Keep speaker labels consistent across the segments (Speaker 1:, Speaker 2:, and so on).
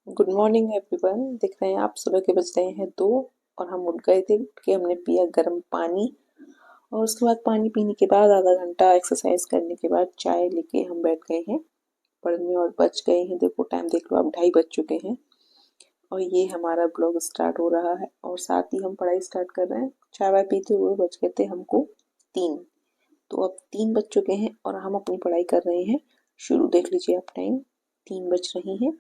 Speaker 1: Good morning everyone. दिख रहे हैं आप, सुबह के बज रहे हैं 2 और हम उठ गए थे। उठ के हमने पिया गर्म पानी और उसके बाद पानी पीने के बाद आधा घंटा एक्सरसाइज करने के बाद चाय लेके हम बैठ गए हैं पढ़ने। और बज गए हैं, देखो टाइम देख लो, अब 2:30 बज चुके हैं और ये हमारा ब्लॉग स्टार्ट हो रहा है और साथ ही हम पढ़ाई स्टार्ट कर रहे हैं। चाय वाय पीते हुए बज गए थे हमको 3। तो अब 3 बज चुके हैं और हम अपनी पढ़ाई कर रहे हैं शुरू। देख लीजिए आप, टाइम 3 बज रही हैं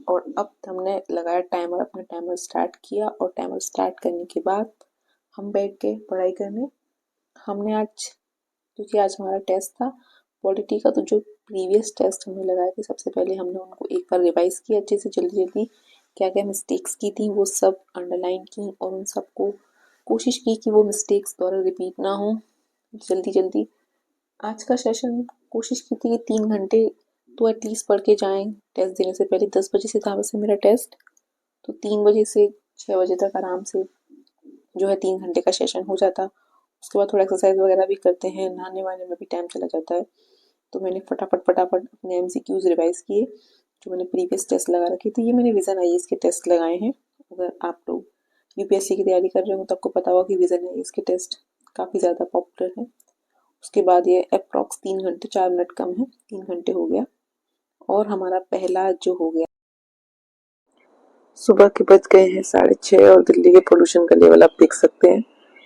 Speaker 1: और अब हमने लगाया टाइमर, अपना टाइमर स्टार्ट किया और टाइमर स्टार्ट करने के बाद हम बैठ गए पढ़ाई करने। हमने आज, क्योंकि आज हमारा टेस्ट था पॉलिटी का, तो जो प्रीवियस टेस्ट हमने लगाए थे सबसे पहले हमने उनको एक बार रिवाइज किया अच्छे से, जल्दी जल्दी क्या क्या मिस्टेक्स की थी वो सब अंडरलाइन की और उन सबको कोशिश की कि वो मिस्टेक्स दोबारा रिपीट ना हो जल्दी जल्दी। आज का सेशन कोशिश की थी कि 3 घंटे तो एटलीस्ट पढ़ के जाएं टेस्ट देने से पहले। 10 बजे से था वैसे मेरा टेस्ट, तो 3 बजे से 6 बजे तक आराम से जो है 3 घंटे का सेशन हो जाता। उसके बाद थोड़ा एक्सरसाइज वगैरह भी करते हैं, नहाने वहाने में भी टाइम चला जाता है। तो मैंने फटाफट फटाफट अपने MCQs रिवाइज किए जो मैंने प्रीवियस टेस्ट लगा रखे थे। ये मैंने विजन IAS के टेस्ट लगाए हैं। अगर आप लोग UPSC की तैयारी कर रहे हो तो आपको पता होगा कि विजन IAS के टेस्ट काफ़ी ज़्यादा पॉपुलर है। उसके बाद ये अप्रॉक्स 3 घंटे, 4 मिनट कम है, 3 घंटे हो गया और हमारा पहला जो हो गया। सुबह के बज गए हैं 6:30 और दिल्ली के पोल्यूशन का लेवल आप देख सकते हैं।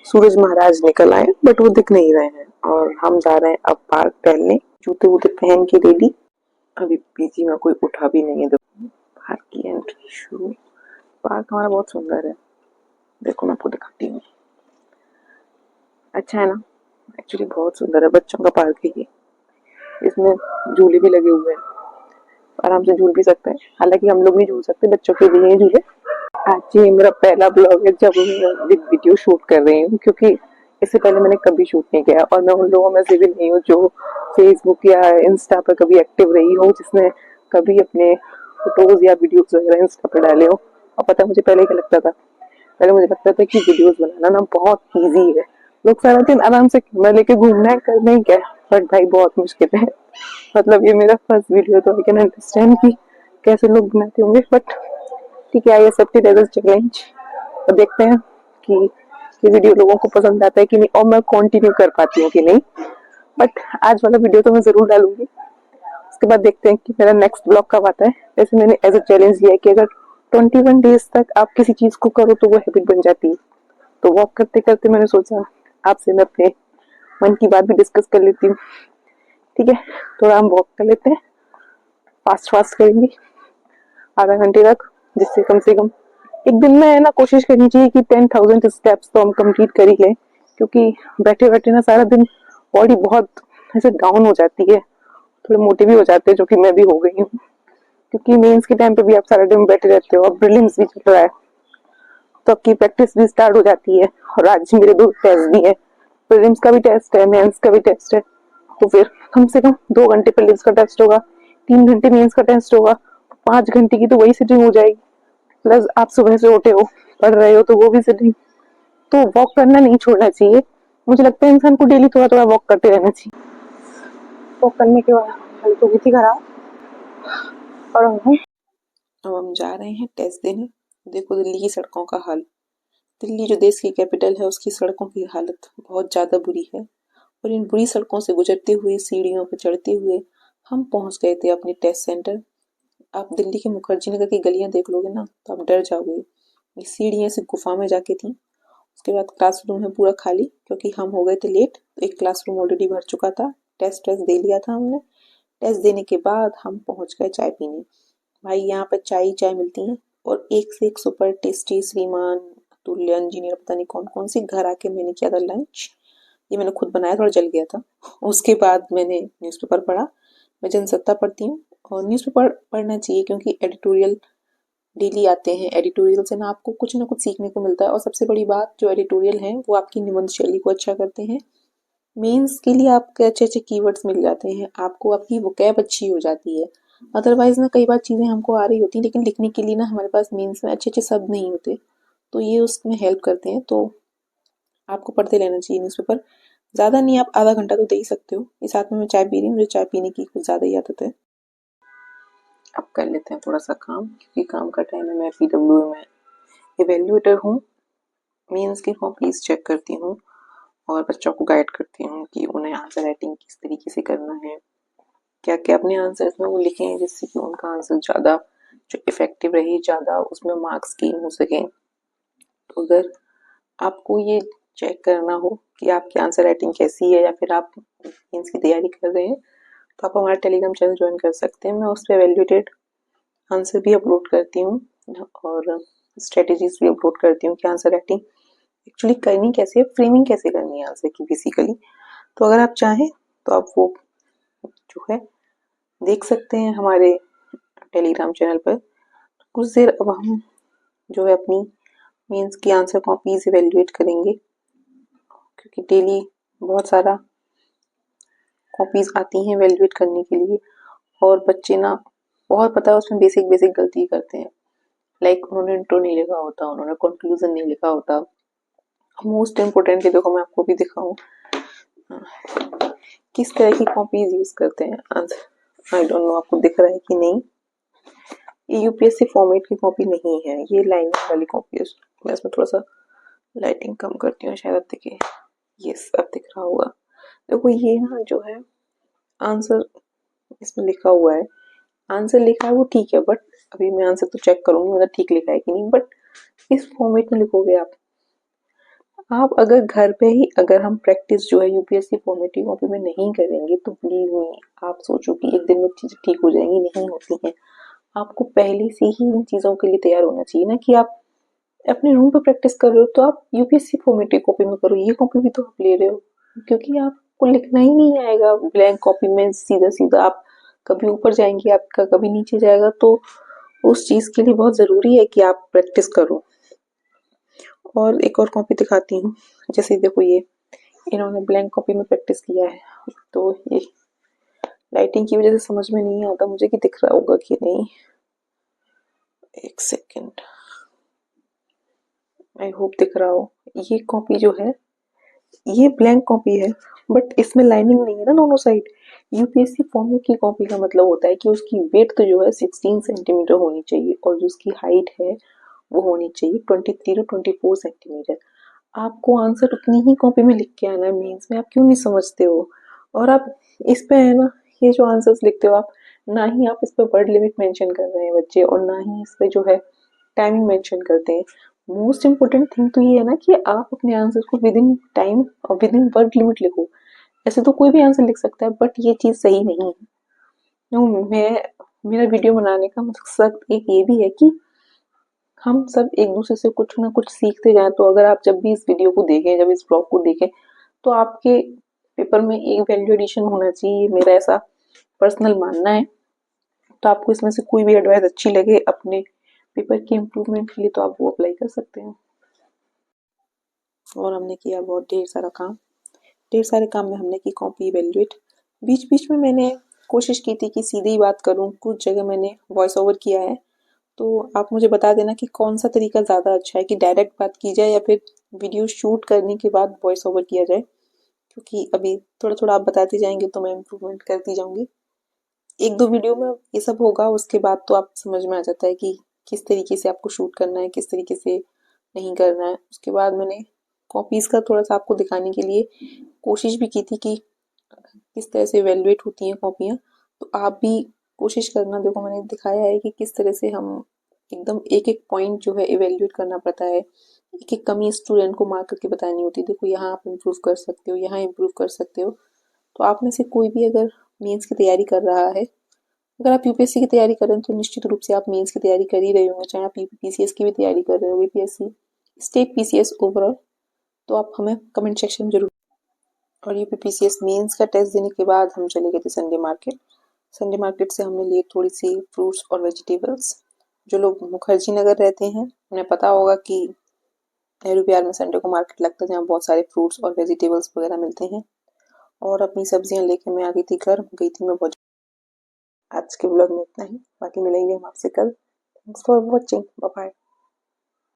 Speaker 1: सूरज महाराज निकल आए बट वो दिख नहीं रहे हैं और हम जा रहे हैं अब पार्क टहलने, जूते वूते पहन के रेडी। अभी पीजी में कोई उठा भी नहीं है। देखो पार्क की एंट्री शुरू। पार्क हमारा बहुत सुंदर है, देखो मैं आपको दिखाती हूँ। अच्छा है ना, एक्चुअली बहुत सुंदर है, बच्चों का पार्क है ये। इसमें झूले भी लगे हुए हैं, आराम से झूल भी सकते हैं। हालांकि हम लोग नहीं झूल सकते, बच्चों के लिए झूले। आज ये मेरा पहला ब्लॉग है जब मैं वीडियो शूट कर रही हूँ, क्योंकि इससे पहले मैंने कभी शूट नहीं किया और मैं उन लोगों में से भी नहीं हूँ जो फेसबुक या इंस्टा पर कभी एक्टिव रही हो, जिसने कभी अपने फोटोज या वीडियोज वगैरह इंस्टा पर डाले हो। और पता है मुझे पहले क्या लगता था, पहले मुझे लगता था कि वीडियोज बनाना ना बहुत इजी है, लोग सारा दिन आराम से कैमरा लेके घूमना है, करना ही क्या है। बट भाई बहुत मुश्किल है। मतलब ये मेरा फर्स्ट वीडियो, तो आई कैन अंडरस्टैंड कि कैसे लोग बनाते होंगे। बट ठीक है, ये सबके डेजर्ट चैलेंज। तो देखते हैं कि ये वीडियो लोगों को पसंद आता है कि नहीं और मैं कंटिन्यू कर पाती हूँ कि नहीं। बट आज वाला वीडियो तो मैं जरूर डालूंगी। उसके बाद देखते हैं कि मेरा नेक्स्ट ब्लॉग कब आता है। वैसे मैंने एज अ चैलेंज लिया है कि अगर 21 डेज तक आप किसी चीज को करो तो वो हैबिट बन जाती है। तो वॉक करते करते मैंने सोचा आपसे मैं अपने मन की बात भी डिस्कस कर लेती हूँ। ठीक है, थोड़ा हम वॉक कर लेते हैं, फास्ट फास्ट करेंगे आधा घंटे तक, जिससे कम से कम एक दिन में है ना कोशिश करनी चाहिए कि 10,000 स्टेप्स तो हम कंप्लीट कर ही लें। क्योंकि बैठे बैठे ना सारा दिन बॉडी बहुत ऐसे डाउन हो जाती है, थोड़े मोटे भी हो जाते हैं, जो कि मैं भी हो गई हूँ। क्योंकि मेंस के टाइम पे भी आप सारा दिन बैठे रहते हो, अब प्रीलिम्स भी चल रहा है तो आपकी प्रैक्टिस भी स्टार्ट हो जाती है। और आज मेरे 2 टेस्ट भी है, प्रीलिम्स का भी टेस्ट है, मेंस का भी टेस्ट है। तो फिर कम से कम 2 घंटे प्रीलिम्स का टेस्ट होगा, 3 घंटे मेंस का टेस्ट होगा, 5 घंटे की तो वही सिटिंग हो जाएगी। प्लस आप सुबह से उठे हो, पढ़ रहे हो, तो वो भी सिटिंग। तो वॉक करना नहीं छोड़ना चाहिए। मुझे लगता है इंसान को डेली थोड़ा थोड़ा वॉक करते रहना चाहिए। वॉक करने के बाद हालत हो गई थी खराब और अब हम जा रहे हैं टेस्ट देने। देखो दिल्ली की सड़कों का हाल। दिल्ली जो देश की कैपिटल है उसकी सड़कों की हालत बहुत ज़्यादा बुरी है और इन बुरी सड़कों से गुजरते हुए, सीढ़ियों पर चढ़ते हुए हम पहुंच गए थे अपने टेस्ट सेंटर। आप दिल्ली के मुखर्जी नगर की गलियां देख लोगे ना तो आप डर जाओगे। ये सीढ़ियाँ से गुफा में जाके थी। उसके बाद क्लासरूम है पूरा खाली, क्योंकि हम हो गए थे लेट। तो एक क्लासरूम ऑलरेडी भर चुका था, टेस्ट दे लिया था हमने। टेस्ट देने के बाद हम पहुंच गए चाय पीने। भाई यहाँ पर चाय ही चाय मिलती है और एक से एक सुपर टेस्टी। श्रीमान, तुल्य, इंजीनियर, पता नहीं कौन कौन सी। घर आके मैंने किया था लंच, ये मैंने खुद बनाया, थोड़ा जल गया था। उसके बाद मैंने न्यूज़पेपर पढ़ा। मैं जनसत्ता पढ़ती हूँ और न्यूज़पेपर पढ़ना चाहिए क्योंकि एडिटोरियल डेली आते हैं। एडिटोरियल से ना आपको कुछ ना कुछ सीखने को मिलता है और सबसे बड़ी बात, जो एडिटोरियल है वो आपकी निबंध शैली को अच्छा करते हैं। मेंस के लिए आपके अच्छे अच्छे कीवर्ड्स मिल जाते हैं, आपको आपकी वोकैब अच्छी हो जाती है। अदरवाइज ना कई बार चीज़ें हमको आ रही होती हैं लेकिन लिखने के लिए ना हमारे पास मेंस में अच्छे अच्छे शब्द नहीं होते, तो ये उसमें हेल्प करते हैं। तो आपको पढ़ते रहना चाहिए न्यूज़पेपर। ज़्यादा नहीं, आप आधा घंटा तो दे ही सकते हो। इस साथ में मैं चाय पी रही हूँ, मुझे चाय पीने की कुछ ज़्यादा ही आदत है। अब कर लेते हैं थोड़ा सा काम, क्योंकि काम का टाइम है। मैं PWA में इवेल्युएटर हूँ, मीन्स की कॉपीज चेक करती हूँ और बच्चों को गाइड करती हूँ कि उन्हें आंसर राइटिंग किस तरीके से करना है, क्या क्या अपने आंसर्स में वो लिखें जिससे कि उनका आंसर ज़्यादा जो इफेक्टिव रहे, ज़्यादा उसमें मार्क्स गेन हो सकें। तो अगर आपको ये चेक करना हो कि आपकी आंसर राइटिंग कैसी है या फिर आप मीन्स की तैयारी कर रहे हैं, तो आप हमारा टेलीग्राम चैनल ज्वाइन कर सकते हैं। मैं उस पर एवेल्युएटेड आंसर भी अपलोड करती हूँ और स्ट्रेटेजीज भी अपलोड करती हूँ कि आंसर राइटिंग एक्चुअली करनी कैसे है, फ्रेमिंग कैसे करनी है आंसर की बेसिकली। तो अगर आप चाहें तो आप वो जो है देख सकते हैं हमारे टेलीग्राम चैनल पर। कुछ देर अब हम जो है अपनी मीन्स की आंसर कॉपीज इवेल्युएट करेंगे, क्योंकि डेली बहुत सारा कॉपीज आती हैं इवेल्युएट करने के लिए और बच्चे ना बहुत पता है उसमें बेसिक बेसिक गलती करते हैं। लाइक उन्होंने इंट्रो नहीं लिखा होता, उन्होंने कंक्लूजन नहीं लिखा होता। मोस्ट इम्पोर्टेंटली देखो मैं आपको भी दिखाऊं किस तरह की कॉपीज यूज करते हैं आंसर। आई डोंट नो आपको दिख रहा है कि नहीं, ये यूपीएससी फॉर्मेट की कॉपी नहीं है, ये लाइनिंग वाली कॉपी है। मैं इसमें थोड़ा सा लाइटिंग कम करती हूँ, शायद आप दिखे, यस अब दिख रहा होगा। देखो ये ना जो है आंसर इसमें लिखा हुआ है, आंसर लिखा है वो ठीक है, बट अभी मैं आंसर तो चेक करूंगी मतलब ठीक लिखा है कि नहीं। बट इस फॉर्मेट में लिखोगे आप अगर घर पे ही अगर हम प्रैक्टिस जो है यूपीएससी फॉर्मेट की कॉपी में नहीं करेंगे तो बिलीव मी आप सोचो कि एक दिन में चीजें ठीक हो जाएंगी, नहीं होती हैं। आपको पहले से ही इन चीजों के लिए तैयार होना चाहिए ना, कि आप अपने रूम पर प्रैक्टिस कर रहे हो तो आप यूपीएससी फॉर्मेट की कॉपी में करो। ये कॉपी भी तो आप ले रहे हो, क्योंकि आपको लिखना ही नहीं आएगा ब्लैंक कॉपी में सीधा सीधा, आप कभी ऊपर जाएंगे आपका कभी नीचे जाएगा। तो उस चीज के लिए बहुत जरूरी है कि आप प्रैक्टिस करो। और एक और कॉपी दिखाती हूँ, जैसे देखो ये इन्होंने ब्लैंक कॉपी में प्रैक्टिस किया है, तो ये लाइटिंग की वजह से समझ में नहीं आता मुझे कि दिख रहा होगा कि नहीं। एक सेकेंड, आई होप दिख रहा हो। ये कॉपी जो है ये ब्लैंक कॉपी है, बट इसमें लाइनिंग नहीं है ना दोनों साइड। यूपीएससी फॉर्मेट की कॉपी का मतलब होता है कि उसकी विड्थ जो है 16 सेंटीमीटर होनी चाहिए और जो उसकी हाइट है वो होनी चाहिए 23 टू 24 सेंटीमीटर। आपको आंसर उतनी ही कॉपी में लिख के आना है मेंस में, आप क्यों नहीं समझते हो। और आप इस पे है ना, ये जो आंसर्स लिखते हो आप, ना ही आप इस पे वर्ड लिमिट मेंशन कर रहे हैं बच्चे, और ना ही इस पे जो है टाइमिंग मेंशन करते हैं। मोस्ट इम्पोर्टेंट थिंग तो ये है ना कि आप अपने आंसर को विद इन टाइम और विद इन वर्ड लिमिट लिखो। ऐसे तो कोई भी आंसर लिख सकता है, बट ये चीज सही नहीं है। नो, मैं मेरा वीडियो बनाने का मकसद एक ये भी है कि हम सब एक दूसरे से कुछ ना कुछ सीखते जाएं। तो अगर आप जब भी इस वीडियो को देखें, जब इस ब्लॉग को देखें, तो आपके पेपर में एक वैल्यू एडिशन होना चाहिए, मेरा ऐसा पर्सनल मानना है। तो आपको इसमें से कोई भी एडवाइस अच्छी लगे अपने पेपर के इम्प्रूवमेंट के लिए तो आप वो अप्लाई कर सकते हैं। और हमने किया बहुत ढेर सारा काम, ढेर सारे काम में हमने की कॉपी इवेल्युएट। बीच बीच में मैंने कोशिश की थी कि सीधी ही बात करूं, कुछ जगह मैंने वॉइस ओवर किया है। तो आप मुझे बता देना कि कौन सा तरीका ज़्यादा अच्छा है, कि डायरेक्ट बात की जाए या फिर वीडियो शूट करने के बाद वॉइस ओवर किया जाए। क्योंकि अभी थोड़ा थोड़ा आप बताते जाएंगे तो मैं इम्प्रूवमेंट करती जाऊंगी। एक दो वीडियो में ये सब होगा, उसके बाद तो आप समझ में आ जाता है कि किस तरीके से आपको शूट करना है, किस तरीके से नहीं करना है। उसके बाद मैंने कॉपीज़ का थोड़ा सा आपको दिखाने के लिए कोशिश भी की थी कि किस तरह से इवेल्युएट होती हैं कॉपियाँ। तो आप भी कोशिश करना। देखो मैंने दिखाया है कि किस तरह से हम एकदम एक एक पॉइंट जो है इवेल्युएट करना पड़ता है, एक एक कमी स्टूडेंट को मार्क करके बतानी होती है। देखो यहाँ आप इम्प्रूव कर सकते हो, यहाँ इम्प्रूव कर सकते हो। तो आप में से कोई भी अगर मेंस की तैयारी कर रहा है, अगर आप यूपीएससी की तैयारी कर रहे हैं तो निश्चित रूप से आप मेंस की तैयारी कर ही रहे होंगे, चाहे आप यूपीपीसीएस की भी तैयारी कर रहे हो, बीपीएससी, स्टेट पीसीएस ओवरऑल, तो आप हमें कमेंट सेक्शन में जरूर। और यूपीपीसीएस मेंस का टेस्ट देने के बाद हम चले गए थे संडे मार्केट। संडे मार्केट से हमने लिए थोड़ी सी फ्रूट्स और वेजिटेबल्स। जो लोग मुखर्जी नगर रहते हैं उन्हें पता होगा कि नेहरू बिहार में संडे को मार्केट लगता है, जहाँ बहुत सारे फ्रूट्स और वेजिटेबल्स वगैरह मिलते हैं। और अपनी सब्जियां लेके मैं आ गई थी घर, गई थी मैं बहुत। आज के ब्लॉग में इतना ही, बाकी मिलेंगे हम आपसे कल। Thanks for watching, bye bye.